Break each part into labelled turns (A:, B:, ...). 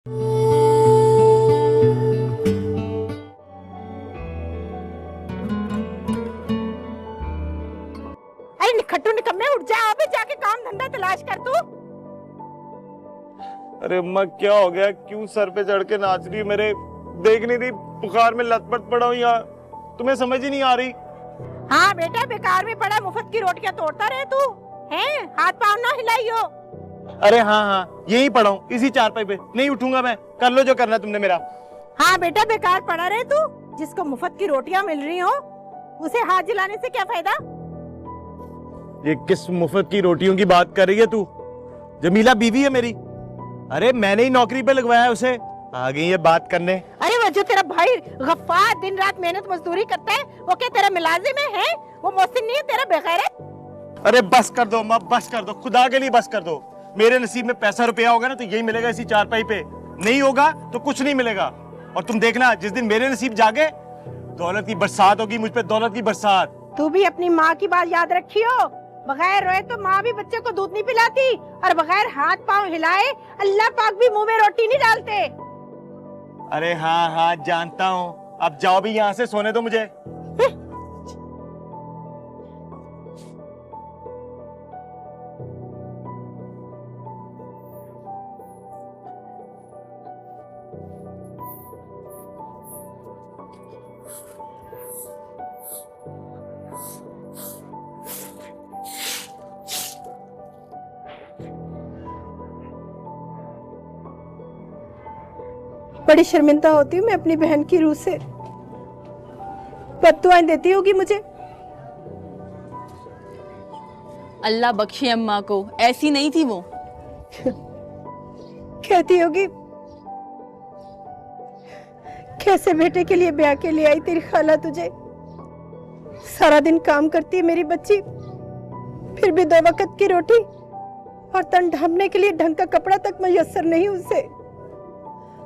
A: अरे निखट्टू निकम्मे, उठ जा, अबे जाके काम धंधा तलाश कर तू।
B: अरे अम्मा क्या हो गया, क्यों सर पे चढ़ के नाच रही मेरे? देख नहीं रही बुखार में लथपथ पड़ा हूँ यहाँ, तुम्हें समझ ही नहीं आ रही।
A: हाँ बेटा, बेकार में पड़ा मुफ्त की रोटियां तोड़ता रहे तू, हैं? हाथ पाँव ना हिलाइयो।
B: अरे हाँ हाँ, यही पड़ा हूँ इसी चारपाई पे, नहीं उठूंगा मैं। कर लो जो करना तुमने मेरा।
A: हाँ बेटा, बेकार पड़ा रहे तू। जिसको मुफ्त की रोटियां मिल रही हो उसे हाथ जलाने से क्या फायदा?
B: ये किस मुफ्त की रोटियों की बात कर रही है तू? जमीला बीवी है मेरी। अरे मैंने ही नौकरी पे लगवाया है उसे, आ गई ये बात करने।
A: अरे वो जो तेरा भाई गफ्फार दिन रात मेहनत मजदूरी करता है, वो क्या तेरा मुलाजिम है? वो मोहसिन नहीं है तेरा बेगैरत?
B: अरे बस कर दो अम्मा, बस कर दो, खुदा के लिए बस कर दो। मेरे नसीब में पैसा रुपया होगा ना तो यही मिलेगा इसी चारपाई पे, नहीं होगा तो कुछ नहीं मिलेगा। और तुम देखना, जिस दिन मेरे नसीब जागे दौलत की बरसात होगी, मुझ पे दौलत की बरसात।
A: तू भी अपनी माँ की बात याद रखियो, बगैर रोए तो माँ भी बच्चे को दूध नहीं पिलाती, और बगैर हाथ पाँव हिलाए अल्लाह पाक भी मुंह में रोटी नहीं डालते।
B: अरे हाँ हाँ जानता हूँ, अब जाओ भी यहाँ से, सोने दो मुझे।
A: बड़ी शर्मिंदा होती हूँ मैं अपनी बहन की रूह से, बद्दुआएं देती होगी मुझे।
C: अल्लाह बख्शे अम्मा को, ऐसी नहीं थी वो।
A: कहती होगी कैसे बेटे के लिए ब्याह के लिए आई तेरी खाला तुझे। सारा दिन काम करती है मेरी बच्ची, फिर भी 2 वक्त की रोटी और तन ढांपने के लिए ढंग का कपड़ा तक मैसर नहीं उसे।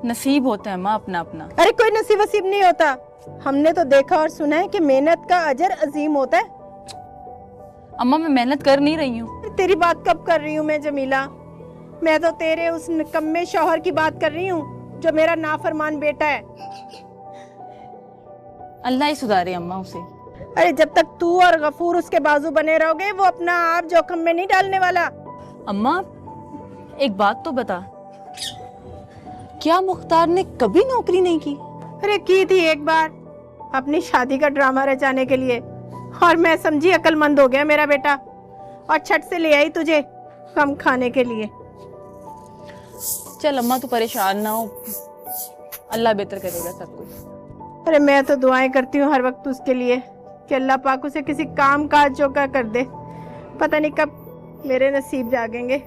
C: नसीब होता है माँ अपना अपना।
A: अरे कोई नसीब वसीब नहीं होता, हमने तो देखा और सुना है कि मेहनत का अजर अजीम होता है।
C: अम्मा मैं मेहनत कर नहीं रही हूँ।
A: तेरी बात कब कर रही हूँ मैं जमीला? मैं तो तेरे उस निकम्मे शौहर की बात कर रही हूँ जो मेरा नाफरमान बेटा है।
C: अल्लाह ही सुधारे अम्मा उसे।
A: अरे जब तक तू और गफूर उसके बाजू बने रहोगे वो अपना आप जोखम में नहीं डालने वाला।
C: अम्मा एक बात तो बता, क्या मुख्तार ने कभी नौकरी नहीं की?
A: अरे की थी एक बार, अपनी शादी का ड्रामा रचाने के लिए, और मैं समझी अक्लमंद हो गया मेरा बेटा, और छठ से ले आई तुझे कम खाने के लिए।
C: चल अम्मा तू परेशान ना हो, अल्लाह बेहतर करेगा सब कुछ।
A: अरे मैं तो दुआएं करती हूँ हर वक्त उसके लिए कि अल्लाह पाक उसे किसी काम काज जो का कर दे। पता नहीं कब मेरे नसीब जागेंगे।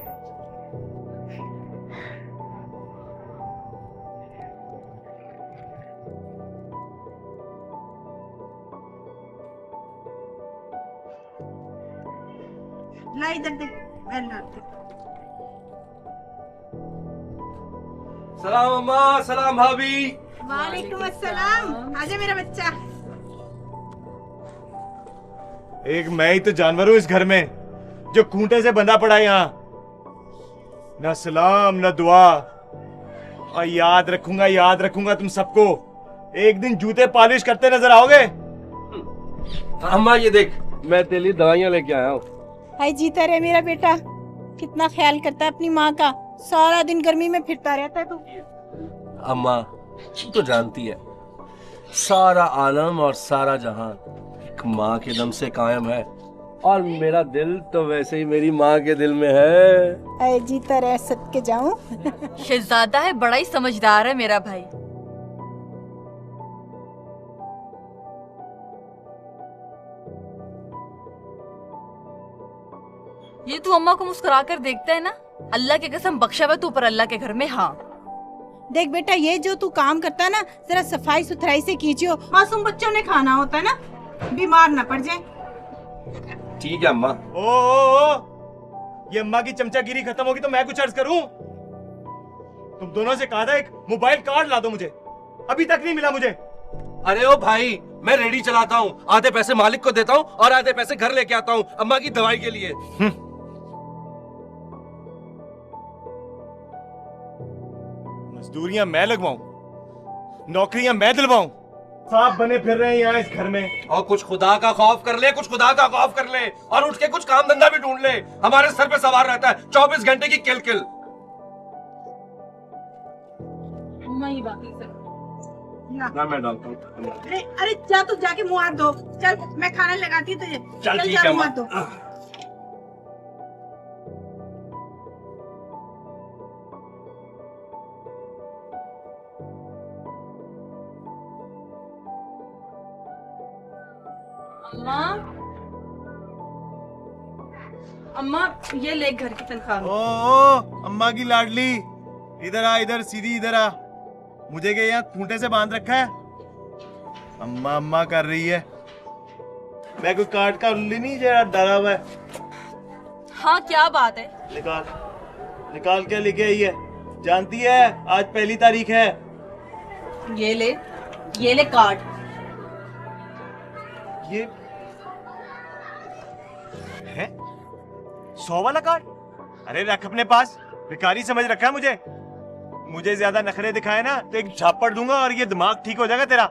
A: ला इधर देख,
D: सलाम अम्मा, सलाम भाभी।
A: वालेकुम अस्सलाम। आजा मेरा बच्चा।
B: एक मैं ही तो जानवर हूँ इस घर में जो खूंटे से बंधा पड़ा है यहाँ। न सलाम न दुआ। और याद रखूंगा तुम सबको। एक दिन जूते पॉलिश करते नजर आओगे।
D: अम्मा ये देख, मैं तेरे लिए दवाइयाँ लेके आया हूँ।
A: हाय जीता रहे मेरा बेटा, कितना ख्याल करता है अपनी माँ का। सारा दिन गर्मी में फिरता रहता है तू।
D: अम्मा तू तो जानती है, सारा आलम और सारा जहां एक माँ के दम से कायम है, और मेरा दिल तो वैसे ही मेरी माँ के दिल में है।
A: हाय जीता रहे, सदके जाऊं।
C: शहजादा है, बड़ा ही समझदार है मेरा भाई। ये तू अम्मा को मुस्कुरा कर देखता है ना, अल्लाह की कसम बख्शा हुआ तू पर अल्लाह के घर में। हाँ
A: देख बेटा, ये जो तू काम करता है ना, जरा सफाई सुथराई से कीजियो। मासूम बच्चों ने खाना होता है ना, बीमार ना पड़ जाए।
D: ठीक है अम्मा।
B: ओ, ये अम्मा की चमचागिरी खत्म होगी तो मैं कुछ अर्ज करूं? तुम दोनों से कहा था एक मोबाइल कार्ड ला दो मुझे, अभी तक नहीं मिला मुझे।
D: अरे ओ भाई, मैं रेडी चलाता हूँ, आधे पैसे मालिक को देता हूँ और आधे पैसे घर लेके आता हूँ अम्मा की दवाई के लिए।
B: मजदूरियां मैं लगवाऊं, नौकरियां मैं दिलवाऊं, सांप बने फिर रहे हैं यहाँ इस घर में।
D: और कुछ खुदा का खौफ कर ले, कुछ खुदा का खौफ कर ले, और उठ के कुछ काम धंधा भी ढूंढ ले। हमारे सर पे सवार रहता है 24 घंटे की किल।
C: नहीं बाकी सर।
D: ना मैं डालता हूँ।
A: अरे अरे जा तू जाके मुंह हाथ धो। चल मैं खाना लगाती हूँ तुझे।
D: चल ठीक
A: जा
D: है
A: मुंह
D: माँ।
A: हाथ धो।
C: अम्मा, अम्मा ये ले घर की तनख्वाह।
B: ओ अम्मा की लाडली, इधर आ, इधर सीधी इधर आ। मुझे क्या यहाँ खूंटे से बांध रखा है? अम्मा अम्मा कर रही है। मैं कोई काट का उल्ली नहीं जरा डरा हुआ है।
C: हाँ क्या बात है?
B: निकाल निकाल क्या लेके आई है? जानती है आज 1 तारीख है।
C: ये ले कार्ड।
B: ये है 100 वाला कार्ड? अरे रख अपने पास, भिखारी समझ रखा है मुझे ज्यादा नखरे दिखाए ना तो एक झापड़ दूंगा और ये दिमाग ठीक हो जाएगा तेरा।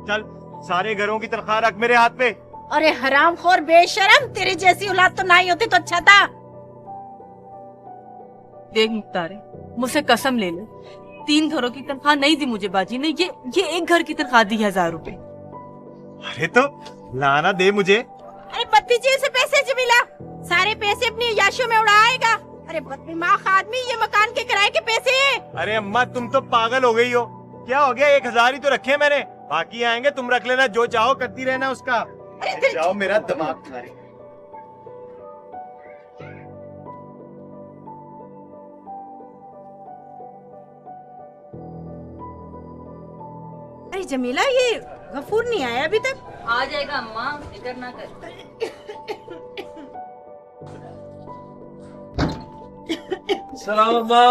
B: चल सारे घरों की तनख्वाह रख मेरे हाथ पे।
A: अरे हरामखोर बेशरम, तेरी जैसी औलाद तो ना ही होती तो अच्छा था।
C: देख मुख्तार, मुझसे कसम ले ले, 3 घरों की तनख्वाह नहीं दी मुझे बाजी ने। ये एक घर की तनख्वाह दी 1000 रुपए।
B: अरे तो लाना दे मुझे।
A: अरे बत्तीसी से पैसे जमीला, सारे पैसे अपनी याशों में उड़ाएगा। अरे बददिमाग आदमी, ये मकान के किराए के पैसे हैं।
B: अरे अम्मा तुम तो पागल हो गई हो। क्या हो गया? 1000 ही तो रखे मैंने, बाकी आएंगे, तुम रख लेना, जो चाहो करती रहना उसका। जाओ मेरा दिमाग खा रही।
A: अरे जमीला, ये गफूर नहीं आया अभी तक।
C: आ जाएगा अम्मा, फिक्र ना कर।
D: सलाम अम्मा।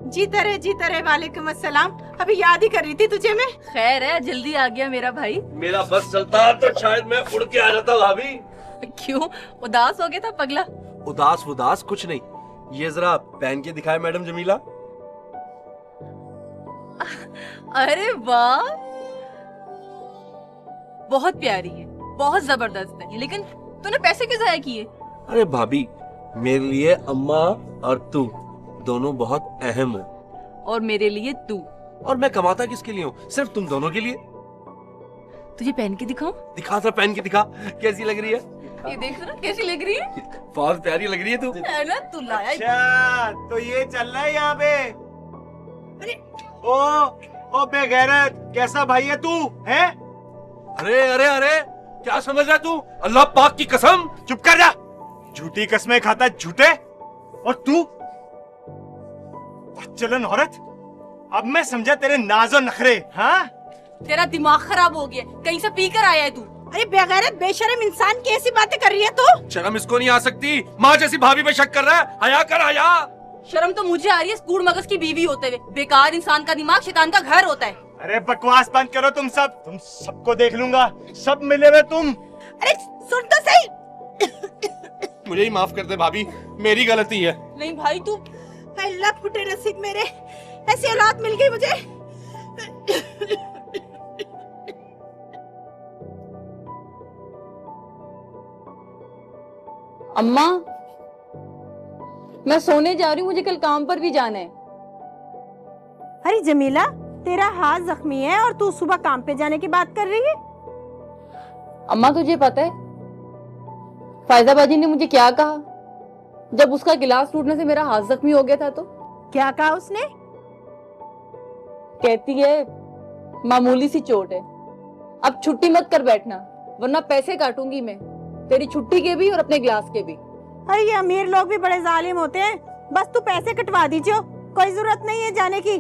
A: जीता रहे वालेकुम अस्सलाम। अभी याद ही कर रही थी तुझे मैं।
C: खैर है, जल्दी आ गया मेरा भाई।
D: मेरा बस चलता तो शायद मैं उड़ के आ जाता भाभी।
C: क्यों उदास हो गया था पगला?
D: उदास कुछ नहीं, ये जरा पहन के दिखाए मैडम जमीला।
C: अरे वाह, बहुत प्यारी है, बहुत जबरदस्त है। लेकिन तूने पैसे क्यों जाया किए?
D: अरे भाभी, मेरे लिए अम्मा और तू दोनों बहुत अहम है।
C: और मेरे लिए तू।
D: और मैं कमाता किसके लिए हूँ? सिर्फ तुम दोनों के लिए।
C: तुझे पहन के दिखाऊं?
D: दिखा जरा, पहन के दिखा, कैसी लग रही है?
C: ये देख ना कैसी लग रही है।
D: बहुत प्यारी लग रही है तू।
C: है ना, तू लाया।
B: अच्छा तो ये चल रहा है यहाँ पे। अरे ओ बेगैरत, कैसा भाई है तू? है?
D: अरे अरे अरे, क्या समझ रहा तू? अल्लाह पाक की कसम।
B: चुप कर जा, झूठी कसमें खाता है झूठे। और तू चलन औरत, अब मैं समझा तेरे नाज और नखरे। हाँ
C: तेरा दिमाग खराब हो गया, कहीं से पी कर आया है तू।
A: अरे बेगैरत बेशरम इंसान की ऐसी बातें कर रही है तू।
D: शर्म इसको नहीं आ सकती? माँ जैसी भाभी पे शक कर रहा है? हया कर, हया।
C: शर्म तो मुझे आ रही है कूड़ मगज की बीवी होते हुए। बेकार इंसान का दिमाग शैतान का घर होता है।
B: अरे बकवास बंद करो तुम सबको देख लूंगा, सब मिले हुए तुम।
A: अरे सुन तो सही।
D: मुझे ही माफ कर दे भाभी, मेरी गलती है।
C: नहीं भाई तू।
A: अल्लाह फुटे नसीब मेरे, ऐसी औलाद मिल गई मुझे।
C: अम्मा मैं सोने जा रही हूँ, मुझे कल काम पर भी जाना है।
A: अरे जमीला, तेरा हाथ जख्मी है और तू सुबह काम पे जाने की बात कर रही है।
C: अम्मा तुझे पता है फायजाबाजी ने मुझे क्या कहा जब उसका गिलास टूटने से मेरा हाथ जख्मी हो गया था? तो
A: क्या कहा उसने?
C: कहती है मामूली सी चोट है, अब छुट्टी मत कर बैठना वरना पैसे काटूंगी मैं, तेरी छुट्टी के भी और अपने गिलास के भी।
A: अरे ये अमीर लोग भी बड़े जालिम होते हैं, बस तू पैसे कटवा दीजिए, कोई जरूरत नहीं है जाने की।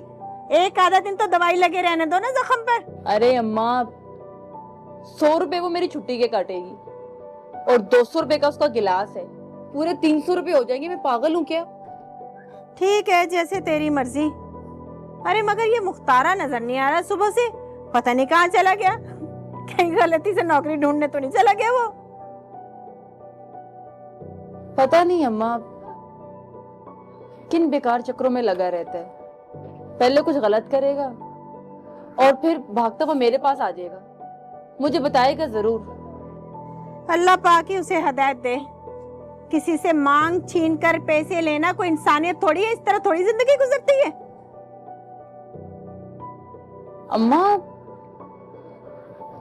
A: एक आधा दिन तो दवाई लगे रहने दो ना जख्म पर।
C: अरे अम्मा 100 रुपए वो मेरी छुट्टी के काटेगी और 200 रुपए का उसका गिलास है, पूरे 300 रुपए हो जाएंगे। मैं पागल हूँ क्या?
A: ठीक है जैसे तेरी मर्जी। अरे मगर ये मुख्तारा नजर नहीं आ रहा सुबह से, पता नहीं कहाँ चला गया। कहीं गलती से नौकरी ढूंढने तो नहीं चला गया वो?
C: पता नहीं अम्मा, किन बेकार चक्रों में लगा रहता है। पहले कुछ गलत करेगा और फिर भागता हुआ मेरे पास आ जाएगा, मुझे बताएगा जरूर।
A: अल्लाह पाक ही उसे हिदायत दे। किसी से मांग छीन कर पैसे लेना कोई इंसानियत थोड़ी है, इस तरह थोड़ी जिंदगी गुजरती है।
C: अम्मा,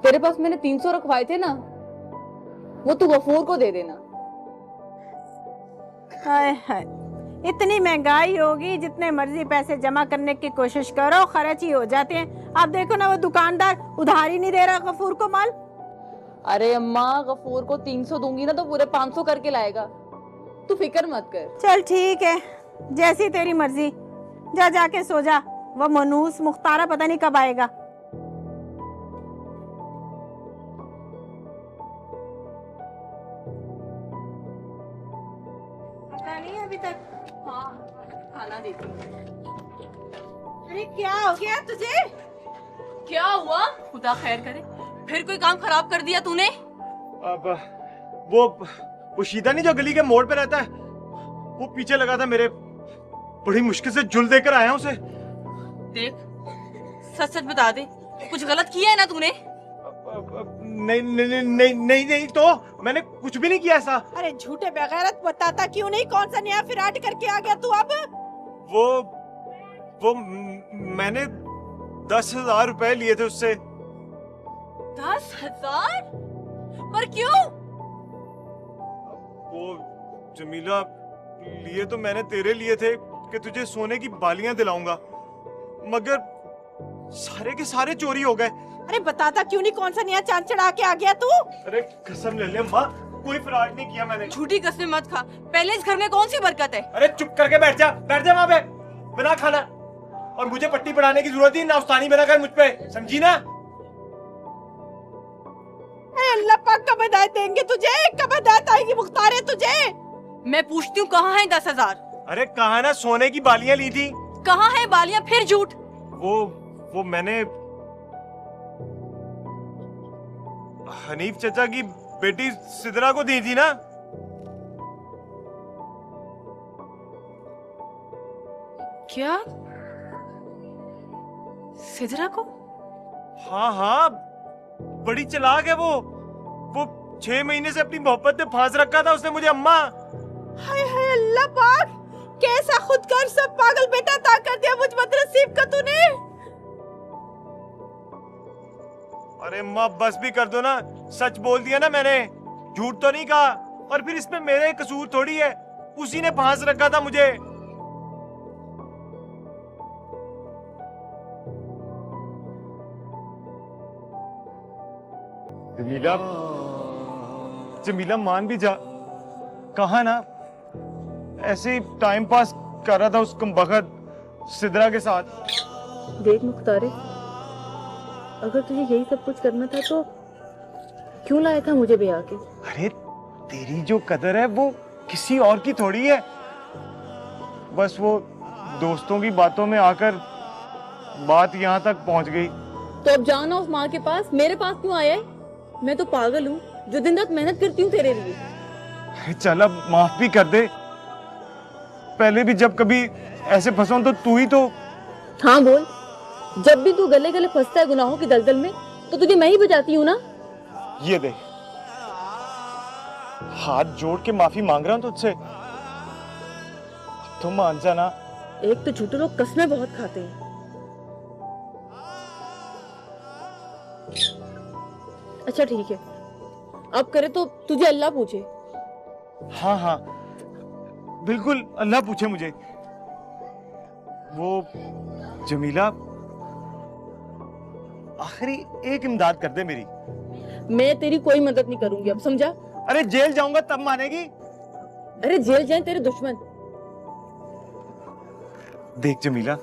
C: तेरे पास मैंने 300 रखवाए थे ना, वो तू गफूर को दे देना।
A: हाय हाय, इतनी महंगाई होगी, जितने मर्जी पैसे जमा करने की कोशिश करो खर्च ही हो जाते हैं। आप देखो ना, वो दुकानदार उधार ही नहीं दे रहा गफूर को माल।
C: अरे अम्मा, गफूर को 300 दूंगी ना तो पूरे 500 करके लाएगा, तू फिक्र मत कर।
A: चल ठीक है, जैसी तेरी मर्जी। जा जाके सो जा, वो मनूस मुख्तारा पता नहीं कब आएगा। पता नहीं अभी तक।
C: हाँ, खाना देती हूँ।
A: अरे क्या हो गया तुझे?
C: क्या हुआ? खुदा खैर करे, फिर कोई काम खराब कर दिया तूने?
B: अब वो शीदा नहीं जो गली के मोड़ पे रहता है, वो पीछे लगा था मेरे। बड़ी मुश्किल से जुल देकर आया हूं उसे।
C: देख, सच सच बता दे, कुछ गलत किया है ना तूने?
B: नहीं नहीं नहीं नहीं नहीं, तो मैंने कुछ भी नहीं किया ऐसा।
A: अरे झूठे बेगैरत, बताता क्यों नहीं? कौन सा नया फिराट करके आ गया तू अब?
B: वो मैंने 10,000 रुपए लिए थे उससे।
C: 10,000? पर क्यों?
B: वो जमीला, लिए तो मैंने तेरे लिए थे कि तुझे सोने की बालियां दिलाऊंगा, मगर सारे के सारे चोरी हो गए।
A: अरे बताता क्यों नहीं? कौन सा नया चांद चढ़ा के आ गया तू?
B: अरे कसम ले ले माँ, कोई फ्रॉड नहीं किया मैंने।
C: झूठी कसमें मत खा। पहले इस घर में कौन सी बरकत है?
B: अरे चुप करके बैठ जा वहां पे, बिना खाना। और मुझे पट्टी पढ़ाने की जरूरत ही ना, उस्तानी बना कर मुझ पे, समझी ना?
A: अरे अल्लाह पाक कब हिदायत देंगे तुझे? कब हिदायत आएगी मुख्तार है तुझे?
C: मैं पूछती हूँ, कहाँ है 10,000?
B: अरे कहा ना, सोने की बालियां ली थी।
C: कहाँ है बालियां? फिर झूठ।
B: वो मैंने हनीफ चचा की बेटी सिदरा को दी थी ना।
C: क्या? सिदरा को?
B: हाँ हाँ, बड़ी चालाक है वो 6 महीने से अपनी मोहब्बत में फांस रखा था उसने मुझे। अम्मा,
A: हाय हाय अल्लाह पाक, कैसा खुदगर सब पागल बेटा ता कर दिया मुझ बदनसीब का तूने।
B: अरे अम्मा बस भी कर दो ना, सच बोल दिया ना मैंने, झूठ तो नहीं कहा। और फिर इसमें मेरे कसूर थोड़ी है, उसी ने फांस रखा था मुझे। जमीला, जमीला मान भी जा, कहा ना ऐसे ही टाइम पास कर रहा था उस कमबख्त सिदरा के साथ।
C: देख मुख्तारे, अगर तुझे यही सब कुछ करना था तो क्यों लाया था मुझे ब्याह के?
B: अरे तेरी जो कदर है वो किसी और की थोड़ी है, बस वो दोस्तों की बातों में आकर बात यहाँ तक पहुँच गई।
C: तो अब जाना उस माँ के पास, मेरे पास क्यों आया है? मैं तो पागल हूँ जो दिन रात मेहनत करती हूँ तेरे लिए।
B: चल अब माफ भी कर दे, पहले भी जब कभी ऐसे फंसा तो तू ही तो।
C: हाँ बोल, जब भी तू गले गले फंसता है गुनाहों की दलदल में तो तुझे मैं ही बचाती हूँ ना।
B: ये देख, हाथ जोड़ के माफी मांग रहा हूँ तुझसे, तुम मान जा ना।
C: एक तो झूठे लोग कसमें बहुत खाते हैं। अच्छा ठीक है, अब करे तो तुझे अल्लाह पूछे।
B: हाँ हाँ बिल्कुल, अल्लाह पूछे मुझे। वो जमीला, आखिरी एक इमदाद कर दे मेरी।
C: मैं तेरी कोई मदद नहीं करूंगी, अब समझा?
B: अरे जेल जाऊंगा तब मानेगी।
C: अरे जेल जाए तेरे दुश्मन।
B: देख जमीला,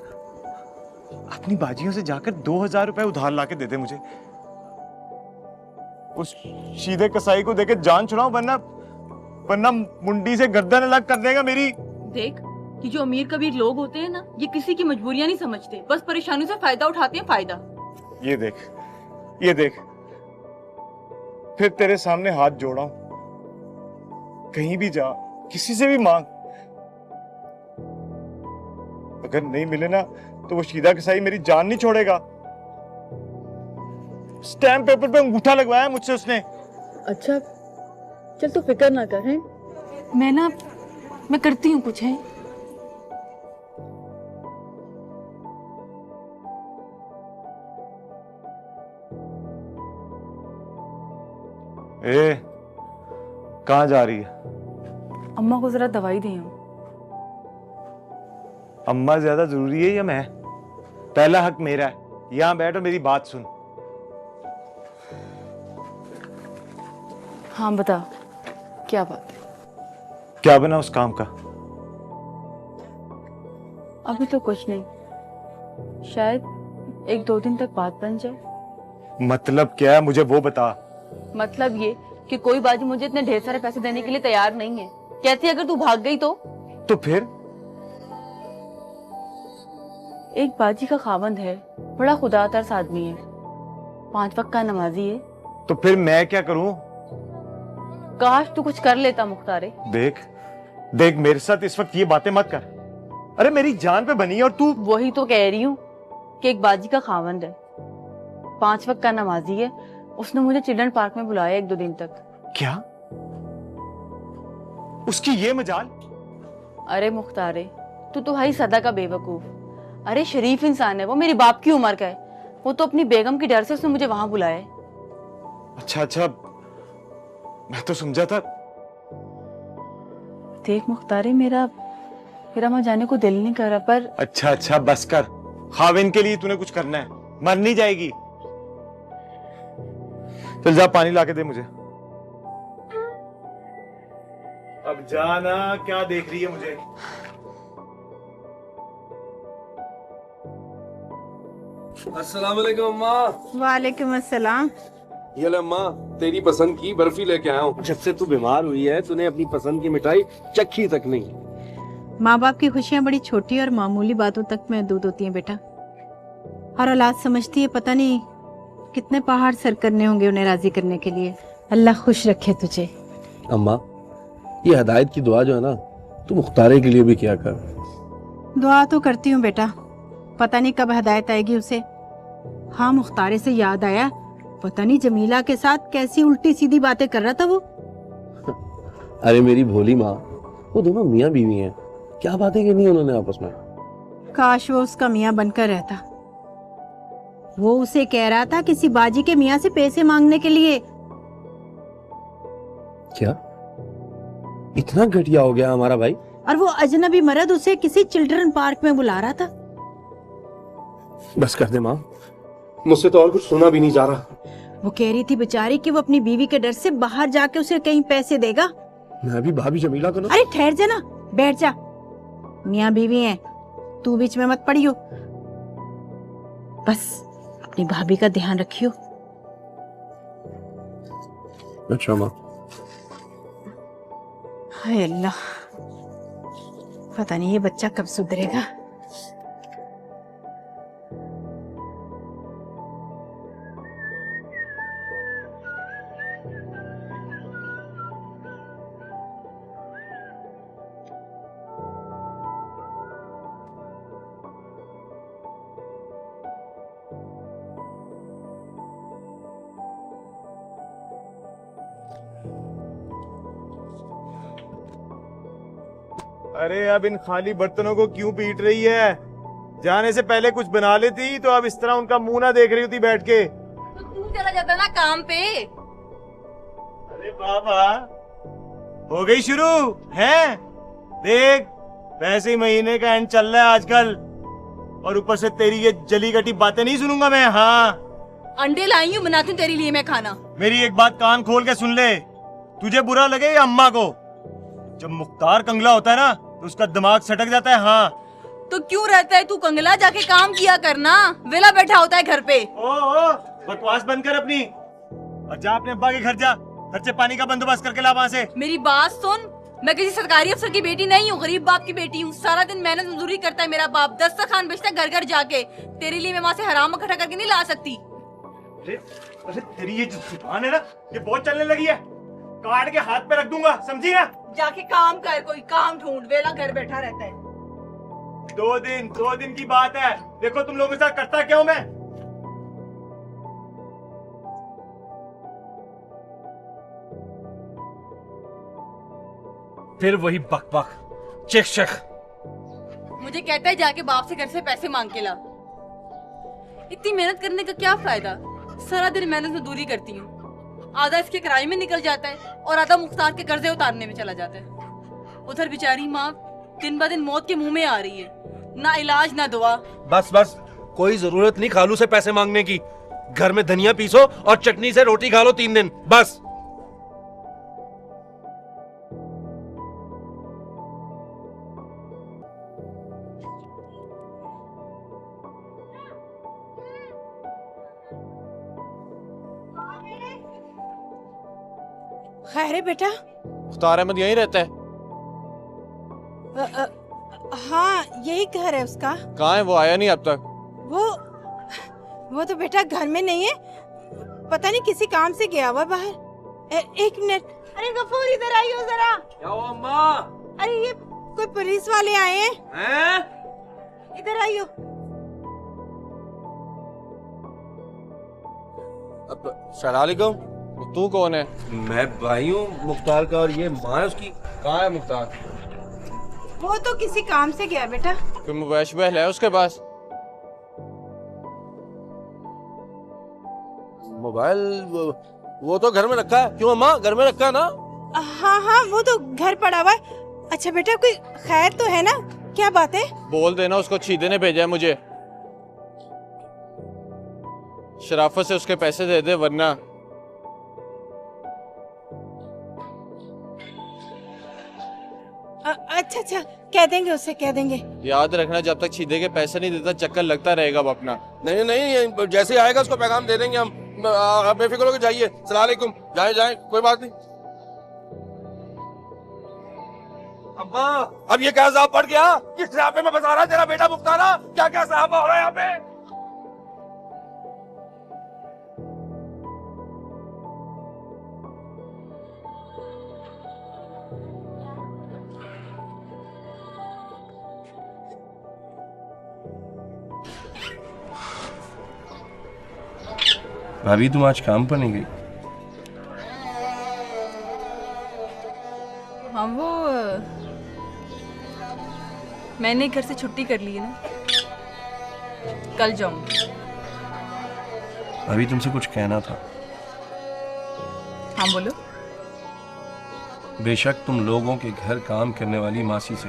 B: अपनी बाजियों से जाकर 2,000 रुपए उधार लाके दे दे मुझे। उस शीदे कसाई को देके जान छुड़ाऊं, वरना मुंडी से गर्दन अलग कर देगा मेरी।
C: देख, ये जो अमीर कबीर लोग होते हैं ना, ये किसी की मजबूरियां नहीं समझते, बस परेशानी से फायदा उठाते हैं, फायदा।
B: ये देख, ये देख, फिर तेरे सामने हाथ जोड़ा हूं, कहीं भी जा, किसी से भी मांग, अगर नहीं मिले ना तो वो शीदा कसाई मेरी जान नहीं छोड़ेगा। स्टैम्प पेपर पे अंगूठा लगवाया मुझसे उसने।
C: अच्छा चल तू फिक्र ना कर, हैं? मैं करती हूँ कुछ, है।
B: ए, कहाँ जा रही है?
C: अम्मा को जरा दवाई दी हूँ।
B: अम्मा ज्यादा जरूरी है या मैं? पहला हक मेरा है, यहाँ बैठ और मेरी बात सुन।
C: हाँ बता, क्या बात है?
B: क्या बना उस काम का?
C: अभी तो कुछ नहीं, शायद 1-2 दिन तक बात बन जाए।
B: मतलब क्या है, मुझे वो बता।
C: मतलब ये कि कोई बाजी मुझे इतने ढेर सारे पैसे देने के लिए तैयार नहीं है। कहती अगर तू भाग गई
B: तो फिर?
C: एक बाजी का खावंद है, बड़ा खुदातर्स आदमी है, 5 वक्त का नमाजी है।
B: तो फिर मैं क्या करूं?
C: काश तू कुछ कर लेता मुख्तारे।
B: देख देख, मेरे साथ इस वक्त ये बातें मत कर। अरे मेरी जान पे बनी है और तू।
C: वही तो कह रही हूँ कि एक बाजी का खावंद है, 5 वक्त का नमाजी है। उसने मुझे चिल्ड्रन पार्क में बुलाया 1-2 दिन तक।
B: क्या? उसकी ये मजाल?
C: अरे मुख्तारे, तू तो भाई सदा का बेवकूफ। अरे शरीफ इंसान है वो, मेरी बाप की उम्र का है। वो तो अपनी बेगम की डर से उसने मुझे वहां बुलाया है।
B: अच्छा अच्छा, मैं तो समझा था।
C: देख मुख्तारे, मेरा वहां जाने को दिल नहीं कर रहा, पर
B: अच्छा अच्छा बस कर। खाविन के लिए तूने कुछ करना है, मर नहीं जाएगी। चल जा, पानी लाके दे मुझे। अब जाना, क्या देख रही है मुझे?
D: अस्सलाम वालेकुम अम्मा।
A: वालेकुम अस्सलाम।
D: ये ले अम्मा, तेरी पसंद की बर्फी लेके आया हूँ। जब से तू बीमार हुई है तूने अपनी पसंद की मिठाई चखी तक नहीं।
A: माँ बाप की खुशियाँ बड़ी छोटी और मामूली बातों तक महदूद होती हैं बेटा। हर औलाद समझती है पता नहीं कितने पहाड़ सर करने होंगे उन्हें राजी करने के लिए। अल्लाह खुश रखे तुझे।
D: अम्मा, ये हिदायत की दुआ जो है ना, तू मुख्तारे के लिए भी किया कर।
A: दुआ तो करती हूँ बेटा, पता नहीं कब हिदायत आएगी उसे। हाँ, मुख्तारे से याद आया, पता नहीं जमीला के साथ कैसी उल्टी सीधी बातें कर रहा था वो।
D: अरे मेरी भोली माँ, वो दोनों मियाँ बीवी हैं, क्या बातें करनी उन्होंने आपस में।
A: काश वो उसका मियाँ बनकर रहता। वो उसे कह रहा था किसी बाजी के मियाँ से पैसे मांगने के लिए।
D: क्या इतना घटिया हो गया हमारा भाई?
A: और वो अजनबी मर्द उसे किसी चिल्ड्रन पार्क में बुला रहा था।
D: बस कर दे माँ, मुझसे तो और कुछ सुना भी नहीं जा रहा।
A: वो कह रही थी बेचारी कि वो अपनी बीवी के डर से बाहर जाके उसे कहीं पैसे देगा।
D: मैं भी भाभी जमीला को ना।
A: अरे ठहर जा ना, बैठ जा। मियाँ बीवी हैं, तू बीच में मत पड़ियो। बस अपनी भाभी का ध्यान रखियो।
D: अच्छा माँ।
A: हाय अल्लाह, पता नहीं ये बच्चा कब सुधरेगा।
B: अरे अब इन खाली बर्तनों को क्यों पीट रही है? जाने से पहले कुछ बना लेती तो अब इस तरह उनका मुंह ना देख रही होती बैठ के।
C: तो तू चला जाता ना काम पे।
B: अरे बाबा, हो गई शुरू है? देख, वैसे ही महीने का एंड चल रहा है आजकल, और ऊपर से तेरी ये जली कटी बातें नहीं सुनूंगा मैं। हाँ,
C: अंडे लाई हूँ, बनाती हूँ तेरे लिए मैं खाना।
B: मेरी एक बात कान खोल के सुन ले, तुझे बुरा लगे या अम्मा को, जब मुख्तार कंगला होता है ना तो उसका दिमाग सटक जाता है। हाँ,
C: तो क्यों रहता है तू कंगला? जाके काम किया करना, वेला बैठा होता है घर पे।
B: ओ, बकवास बंद कर अपनी, और जा अपने अब्बा के घर जा, खर्चे पानी का बंदोबस्त करके ला वहाँ से।
C: मेरी बात सुन, मैं किसी सरकारी अफसर की बेटी नहीं हूँ, गरीब बाप की बेटी हूँ। सारा दिन मेहनत मजदूरी करता है मेरा बाप, दस्तरखान बेचता है घर घर जाके। तेरे लिए मैं वहाँ से हराम इकट्ठा करके नहीं ला सकती।
B: अरे तेरी ये जो जुबान है ना, ये बहुत चलने लगी है, काट के हाथ पे रख दूंगा, समझी ना?
C: जाके काम कर, कोई काम ढूंढ, वेला घर बैठा रहता है।
B: दो दिन की बात है। देखो तुम लोगों के साथ करता क्या हूं मैं।
D: फिर वही बक बक चेक चेक।
C: मुझे कहता है जाके बाप से घर से पैसे मांग के ला। इतनी मेहनत करने का क्या फायदा? सारा दिन मेहनत मजदूरी करती हूँ, आधा इसके किराए में निकल जाता है और आधा मुख्तार के कर्जे उतारने में चला जाता है। उधर बेचारी माँ दिन ब दिन मौत के मुंह में आ रही है, ना इलाज ना दुआ।
D: बस बस, कोई जरूरत नहीं खालू से पैसे मांगने की। घर में धनिया पीसो और चटनी से रोटी खा लो 3 दिन बस।
A: खैर है बेटा?
E: मुख्तार अहमद यहीं रहता है?
A: हाँ, यही घर है उसका।
E: कहाँ है वो? आया नहीं अब तक।
A: वो तो बेटा घर में नहीं है, पता नहीं किसी काम से गया हुआ बाहर। एक मिनट। अरे गफूर इधर आइयो जरा।
D: क्या हुआ अम्मा?
A: अरे ये कोई पुलिस वाले आए हैं। इधर आइयो।
E: सलाम अलैकुम। तू कौन है?
D: मैं भाई हूँ मुख्तार का और ये माँ है उसकी।
E: कहाँ है मुख्तार?
A: वो तो किसी काम से गया बेटा।
E: कोई मोबाइल शोबाइल है उसके पास?
D: मोबाइल वो तो घर में रखा है। क्यों अम्मा, घर में रखा है ना?
A: हाँ हाँ, वो तो घर पड़ा हुआ है। अच्छा बेटा, कोई खैर तो है ना? क्या बात है?
E: बोल देना उसको छीदे ने भेजा है मुझे। शराफत से उसके पैसे दे दे वरना।
A: अच्छा अच्छा, कह देंगे उसे, कह देंगे।
E: याद रखना, जब तक छीदे के पैसे नहीं देता चक्कर लगता रहेगा अब अपना।
D: नहीं नहीं, जैसे ही आएगा उसको पैगाम दे देंगे हम। बेफिक्र होकर जाइए। सलाम अलैकुम। जाए जाए, कोई बात नहीं। अम्मा, अब ये क्या साहब पड़ गया? किस सहाबे में बता रहा तेरा बेटा मुख्तारा? क्या क्या सहाबा हो रहा है यहाँ पे? भाभी, तुम आज काम पर नहीं गई?
C: हाँ, वो मैंने घर से छुट्टी कर ली है ना, कल जाऊंगी।
D: भाभी, तुमसे कुछ कहना था।
C: हाँ बोलो।
D: बेशक तुम लोगों के घर काम करने वाली मासी से,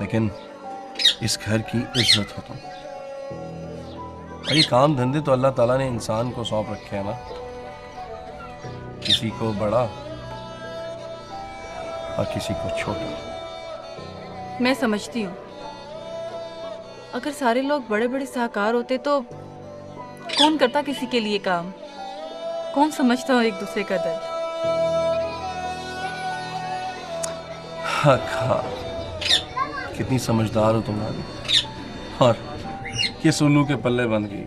D: लेकिन इस घर की इज्जत हो तुम। और ये काम धंधे तो अल्लाह ताला ने इंसान को सौंप रखे हैं ना, किसी को बड़ा और किसी को छोटा।
C: मैं समझती हूँ, अगर सारे लोग बड़े बड़े साहूकार होते तो कौन करता किसी के लिए काम, कौन समझता हो एक दूसरे का दर्द।
D: हाँ, कितनी समझदार हो तुम भाभी, और ये सोनू के पल्ले बन गई।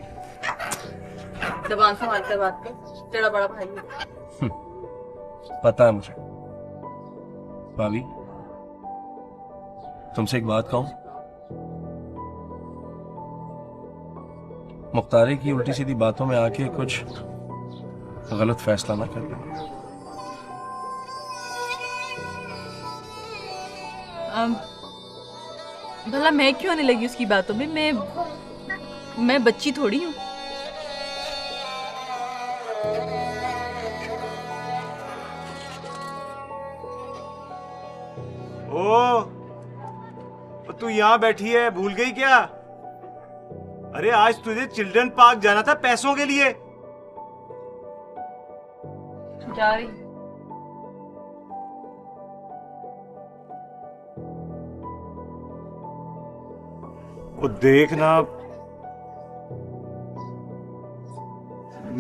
C: जबान संभालकर बात कर, तेरा बड़ा भाई है।
D: पता है मुझे। भाभी, तुमसे एक बात कहूं? मुख्तारी की उल्टी सीधी बातों में आके कुछ गलत फैसला ना कर ले।
C: भला मैं क्यों आने लगी उसकी बातों में? मैं बच्ची थोड़ी हूँ।
B: तू यहाँ बैठी है, भूल गई क्या? अरे आज तुझे चिल्ड्रन पार्क जाना था पैसों के लिए।
C: जा रही।
B: वो देखना,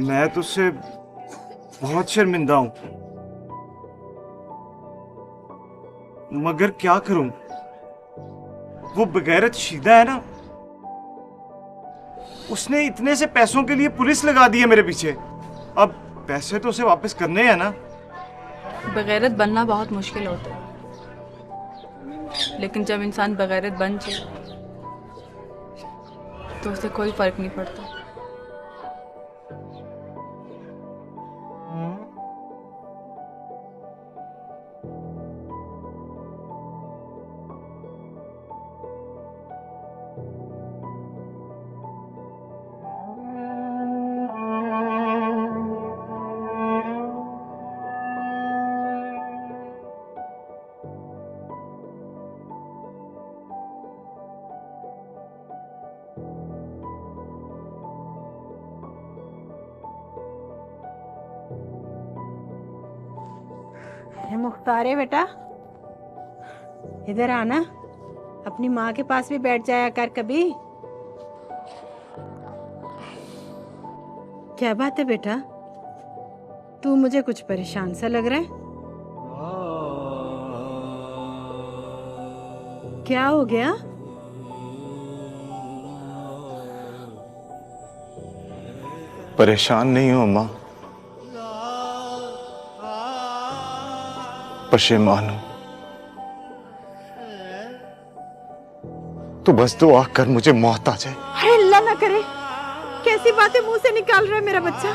B: मैं तुझसे बहुत शर्मिंदा हूं, मगर क्या करूं? वो बगैरत शीदा है ना, उसने इतने से पैसों के लिए पुलिस लगा दी है मेरे पीछे। अब पैसे तो उसे वापस करने हैं ना।
C: बगैरत बनना बहुत मुश्किल होता है। लेकिन जब इंसान बगैरत बन जाए तो उसे कोई फर्क नहीं पड़ता।
A: अरे मुख्तार है बेटा, इधर आना, अपनी माँ के पास भी बैठ जाया कर कभी। क्या बात है बेटा, तू मुझे कुछ परेशान सा लग रहा है। क्या हो गया?
B: परेशान नहीं हूं अम्मा, पशेमान हूं। तो बस दुआ कर मुझे मौत आ जाए।
A: अरे अल्लाह ना करे, कैसी बातें मुंह से निकाल रहा है मेरा बच्चा।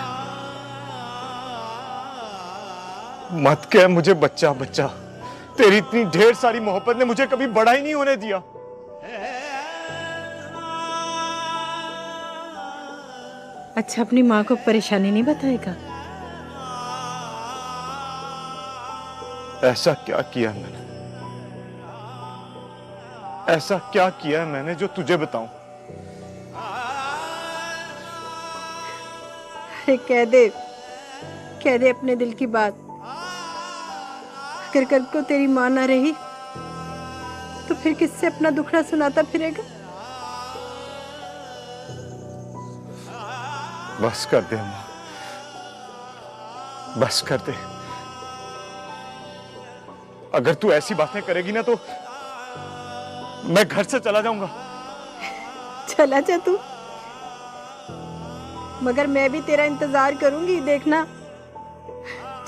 B: मत कह मुझे बच्चा बच्चा, तेरी इतनी ढेर सारी मोहब्बत ने मुझे कभी बड़ा ही नहीं होने दिया।
A: अच्छा, अपनी माँ को परेशानी नहीं बताएगा?
B: ऐसा क्या किया मैंने, ऐसा क्या किया मैंने जो तुझे बताऊं?
A: अरे कह दे अपने दिल की बात। अगर कल को तेरी माँ ना रही तो फिर किससे अपना दुखड़ा सुनाता फिरेगा?
B: बस कर दे अम्मा, बस कर दे। अगर तू ऐसी बातें करेगी ना तो मैं घर से चला जाऊंगा।
A: चला जा तू, मगर मैं भी तेरा इंतजार करूंगी। देखना,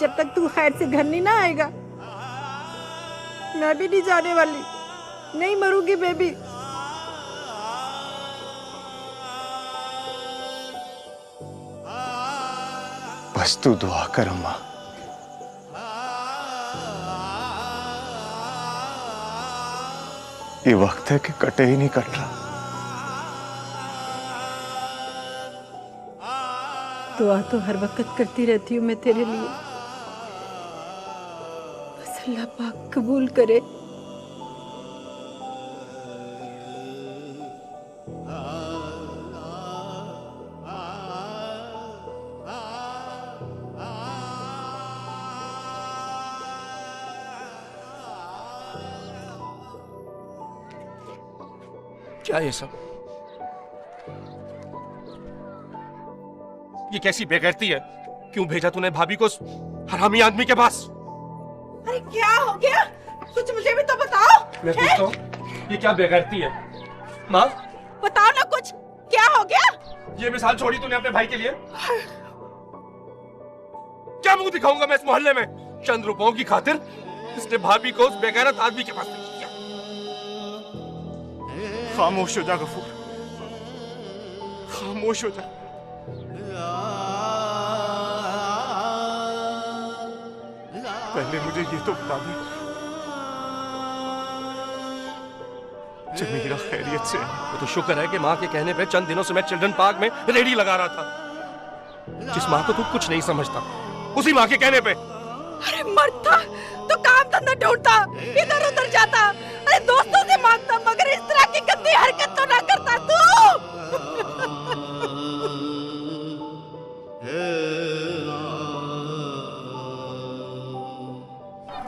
A: जब तक तू खैर से घर नहीं ना आएगा मैं भी नहीं जाने वाली, नहीं मरूंगी बेबी।
B: बस तू दुआ कर अम्मा। ये वक्त है कि कटे ही नहीं कट रहा।
A: दुआ तो हर वक्त करती रहती हूँ मैं तेरे लिए, बस अल्लाह पाक कबूल करे।
D: क्या ये सब? ये कैसी बेगैरती है? क्यों भेजा तूने भाभी को उस हरामी आदमी के पास?
A: अरे क्या हो गया, कुछ मुझे भी तो बताओ।
D: मैं पूछता हूँ, ये क्या बेगैरती है? माँ,
A: बताओ ना कुछ, क्या हो गया?
D: ये मिसाल छोड़ी तूने अपने भाई के लिए? क्या मुंह दिखाऊंगा मैं इस मोहल्ले में? चंद रुपयों की खातिर इसने भाभी को उस बेगैरत आदमी के पास भेज दिया।
B: खामोश हो जा गफूर, खामोश हो जा। पहले मुझे ये तो बता दे, जमीरा खैरियत से?
D: वो तो शुक्र है कि माँ के कहने पे चंद दिनों से मैं चिल्ड्रन पार्क में रेडी लगा रहा था। जिस माँ को तू कुछ नहीं समझता, उसी माँ के कहने पे।
A: अरे मरता तो काम धंधा ढूंढता, इधर उधर जाता, अरे दोस्तों से मांगता, मगर इस तरह की गंदी हरकत तो ना करता तू।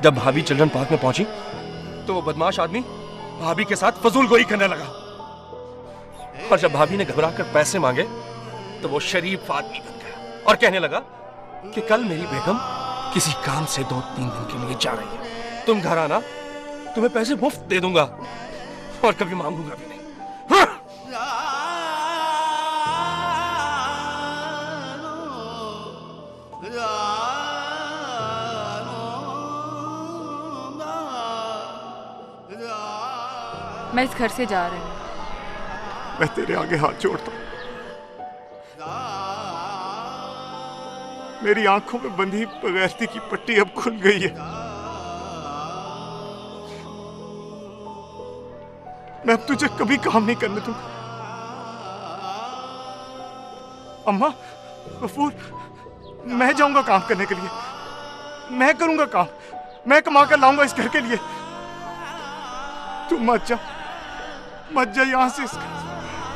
D: जब भाभी चिल्ड्रन पार्क में पहुंची तो वो बदमाश आदमी भाभी के साथ फजूल गोई करने लगा, और जब भाभी ने घबराकर पैसे मांगे तो वो शरीफ आदमी बन गया और कहने लगा कि कल मेरी बेगम किसी काम से 2-3 दिन के लिए जा रही है, तुम घर आना, तुम्हें पैसे मुफ्त दे दूंगा और कभी मांगूंगा भी नहीं। हाँ!
C: मैं इस घर से जा रही हूँ।
B: मैं तेरे आगे हाथ जोड़ता हूं। मेरी आंखों में बंधी बगैरती की पट्टी अब खुल गई है। मैं अब तुझे कभी काम नहीं करने दूंगा। अम्मा, गफूर, मैं जाऊंगा काम करने के लिए। मैं करूंगा काम। मैं कमा कर लाऊंगा इस घर के लिए। तुम मत जा यहां से।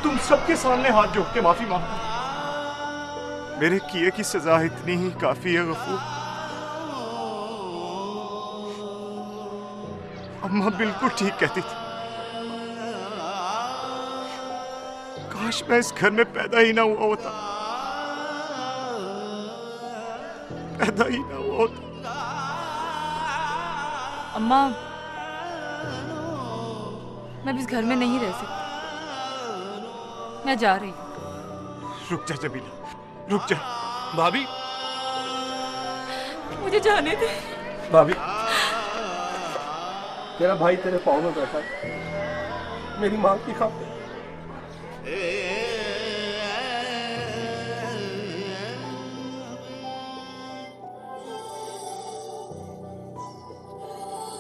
B: तुम सबके सामने हाथ जोड़ के माफी मांगता। मेरे किए की सजा इतनी ही काफी है गफूर। अम्मा बिल्कुल ठीक कहती थी। काश मैं इस घर में पैदा ही ना हुआ होता। पैदा ही ना हुआ होता।
C: अम्मा, मैं अब इस घर में नहीं रह सकती। मैं जा रही हूँ।
B: रुक जा जमीला, रुक जा।
D: भाभी,
C: मुझे जाने दे।
D: भाभी, तेरा भाई तेरे पाँव में बैठा है, मेरी माँ की खातिर।